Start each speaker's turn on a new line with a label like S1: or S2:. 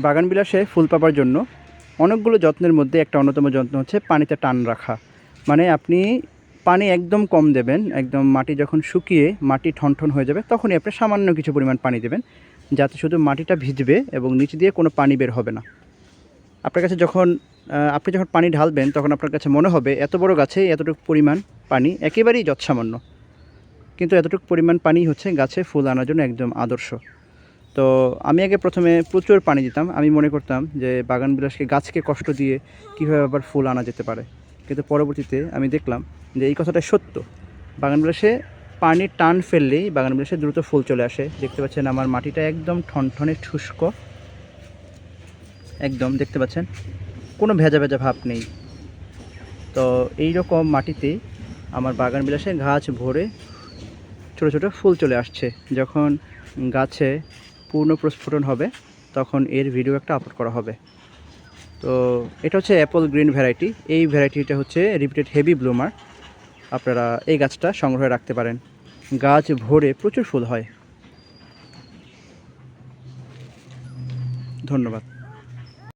S1: বাগান বিলাসে ফুল পাবার জন্য অনেকগুলো যত্নের মধ্যে একটা অন্যতম যত্ন হচ্ছে পানিতে টান রাখা। মানে আপনি পানি একদম কম দেবেন, একদম মাটি যখন শুকিয়ে মাটি ঠনঠন হয়ে যাবে তখনই আপনি সামান্য কিছু পরিমাণ পানি দেবেন, যাতে শুধু মাটিটা ভিজবে এবং নিচ দিয়ে কোনো পানি বের হবে না। আপনার কাছে আপনি যখন পানি ঢালবেন তখন আপনার কাছে মনে হবে এত বড় গাছে এতটুকু পরিমাণ পানি একেবারেই যৎসামান্য, কিন্তু এতটুকু পরিমাণ পানি হচ্ছে গাছে ফুল আনার জন্য একদম আদর্শ। তো আমি আগে প্রথমে প্রচুর পানি দিতাম। আমি মনে করতাম যে বাগানবিলাসকে গাছকে কষ্ট দিয়ে কীভাবে আবার ফুল আনা যেতে পারে, কিন্তু পরবর্তীতে আমি দেখলাম যে এই কথাটা সত্য। বাগানবিলাসে পানির টান ফেললেই বাগানবিলাসে দ্রুত ফুল চলে আসে। দেখতে পাচ্ছেন আমার মাটিটা একদম ঠনঠনে শুষ্ক, একদম দেখতে পাচ্ছেন কোনো ভেজা ভেজা ভাব নেই। তো এই রকম মাটিতে আমার বাগানবিলাসে গাছ ভরে ছোটো ছোটো ফুল চলে আসছে। যখন গাছে পূর্ণ প্রস্ফুটন হবে তখন এর ভিডিও একটা আপলোড করা হবে। তো এটা হচ্ছে অ্যাপল গ্রিন ভ্যারাইটি। এই ভ্যারাইটিটা হচ্ছে রিপিটেড হেভি ব্লুমার। আপনারা এই গাছটা সংগ্রহে রাখতে পারেন, গাছ ভরে প্রচুর ফুল হয়। ধন্যবাদ।